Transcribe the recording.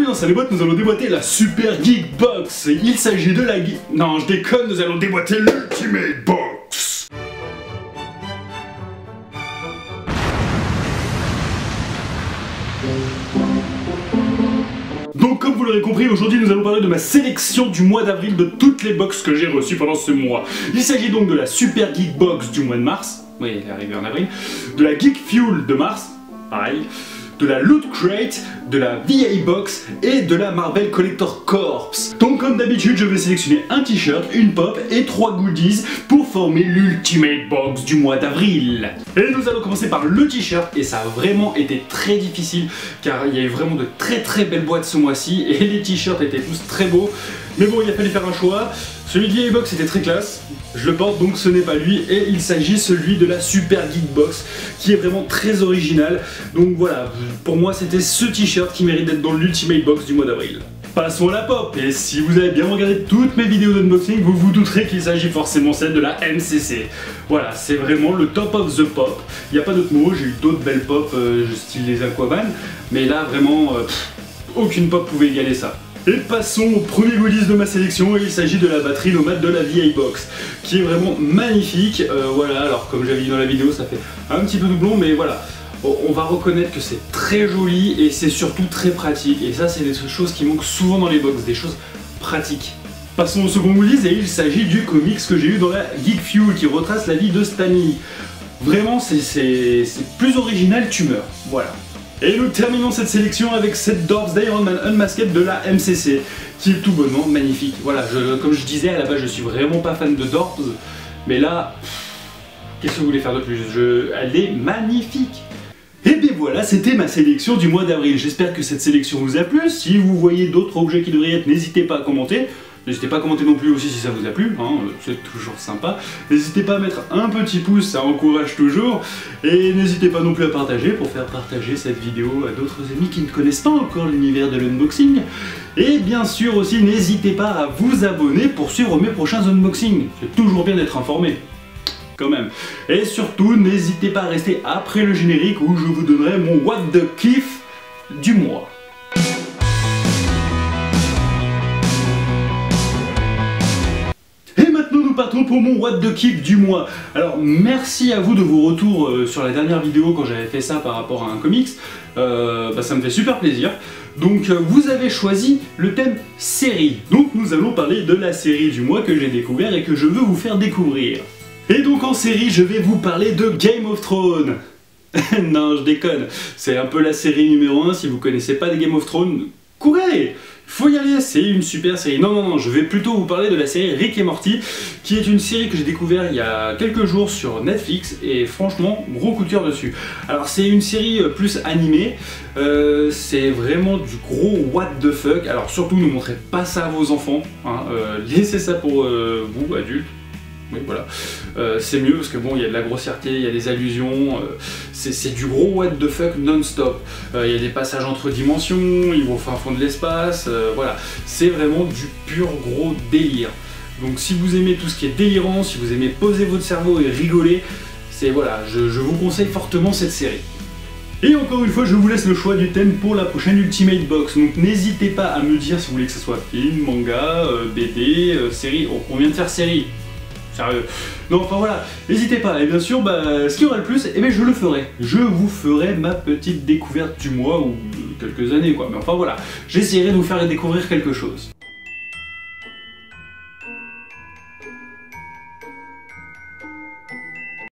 Aujourd'hui dans Salut Boîte, nous allons déboîter la Super Geek Box. Il s'agit de la geek... Non, je déconne, nous allons déboîter l'Ultimate Box. Donc comme vous l'aurez compris, aujourd'hui nous allons parler de ma sélection du mois d'avril de toutes les box que j'ai reçues pendant ce mois. Il s'agit donc de la Super Geek Box du mois de mars, oui elle est arrivée en avril, de la Geek Fuel de mars, pareil, de la Loot Crate, de la VA Box et de la Marvel Collector Corps. Donc comme d'habitude, je vais sélectionner un t-shirt, une pop et 3 goodies pour former l'Ultimate Box du mois d'avril. Et nous allons commencer par le t-shirt, et ça a vraiment été très difficile car il y a eu vraiment de très belles boîtes ce mois-ci et les t-shirts étaient tous très beaux. Mais bon, il a fallu faire un choix. Celui de VA Box était très classe, je le porte donc ce n'est pas lui, et il s'agit celui de la Super Geek Box qui est vraiment très original. Donc voilà, pour moi c'était ce t-shirt qui mérite d'être dans l'Ultimate Box du mois d'avril. Passons à la pop, et si vous avez bien regardé toutes mes vidéos d'unboxing, vous vous douterez qu'il s'agit forcément celle de la MCC. Voilà, c'est vraiment le top of the pop. Il n'y a pas d'autre mot, j'ai eu d'autres belles pop style les Aquaman, mais là vraiment, aucune pop pouvait égaler ça. Et passons au premier goodies de ma sélection, et il s'agit de la batterie nomade de la VA Box, qui est vraiment magnifique. Voilà, alors comme j'avais dit dans la vidéo, ça fait un petit peu doublon, mais voilà. On va reconnaître que c'est très joli et c'est surtout très pratique. Et ça, c'est des choses qui manquent souvent dans les box, des choses pratiques. Passons au second goodies, et il s'agit du comics que j'ai eu dans la Geek Fuel, qui retrace la vie de Stan Lee. Vraiment, c'est plus original, tu meurs. Voilà. Et nous terminons cette sélection avec cette Dorbs d'Iron Man Unmasked de la MCC, qui est tout bonnement magnifique. Voilà, comme je disais, à la base je suis vraiment pas fan de Dorbs, mais là, qu'est-ce que vous voulez faire de plus? Elle est magnifique. Et bien voilà, c'était ma sélection du mois d'avril. J'espère que cette sélection vous a plu. Si vous voyez d'autres objets qui devraient y être, n'hésitez pas à commenter. N'hésitez pas à commenter non plus aussi si ça vous a plu, hein, c'est toujours sympa. N'hésitez pas à mettre un petit pouce, ça encourage toujours. Et n'hésitez pas non plus à partager pour faire partager cette vidéo à d'autres amis qui ne connaissent pas encore l'univers de l'unboxing. Et bien sûr aussi, n'hésitez pas à vous abonner pour suivre mes prochains unboxings. C'est toujours bien d'être informé. Quand même. Et surtout, n'hésitez pas à rester après le générique où je vous donnerai mon What the Kiff du mois. Partons pour mon What the Kiff du mois. Alors merci à vous de vos retours sur la dernière vidéo quand j'avais fait ça par rapport à un comics, ça me fait super plaisir. Donc vous avez choisi le thème série, donc nous allons parler de la série du mois que j'ai découvert et que je veux vous faire découvrir. Et donc en série je vais vous parler de Game of Thrones. Non je déconne, c'est un peu la série numéro 1, si vous connaissez pas de Game of Thrones, courez! Faut y aller, c'est une super série. Non, je vais plutôt vous parler de la série Rick et Morty, qui est une série que j'ai découvert il y a quelques jours sur Netflix, et franchement, gros coup de cœur dessus. Alors c'est une série plus animée, c'est vraiment du gros what the fuck. Alors surtout ne montrez pas ça à vos enfants, hein, laissez ça pour vous, adultes. Oui, voilà. C'est mieux parce que bon, il y a de la grossièreté, il y a des allusions, c'est du gros what the fuck non-stop. Il y a des passages entre dimensions, ils vont au fin fond de l'espace, voilà. C'est vraiment du pur gros délire. Donc si vous aimez tout ce qui est délirant, si vous aimez poser votre cerveau et rigoler, c'est voilà, je vous conseille fortement cette série. Et encore une fois, je vous laisse le choix du thème pour la prochaine Ultimate Box. Donc n'hésitez pas à me dire si vous voulez que ce soit film, manga, BD, série. Oh, on vient de faire série. Sérieux. Non, enfin voilà, n'hésitez pas, et bien sûr, ce qui aura le plus, eh bien je le ferai. Je vous ferai ma petite découverte du mois, ou de quelques années quoi, mais enfin voilà, j'essaierai de vous faire découvrir quelque chose.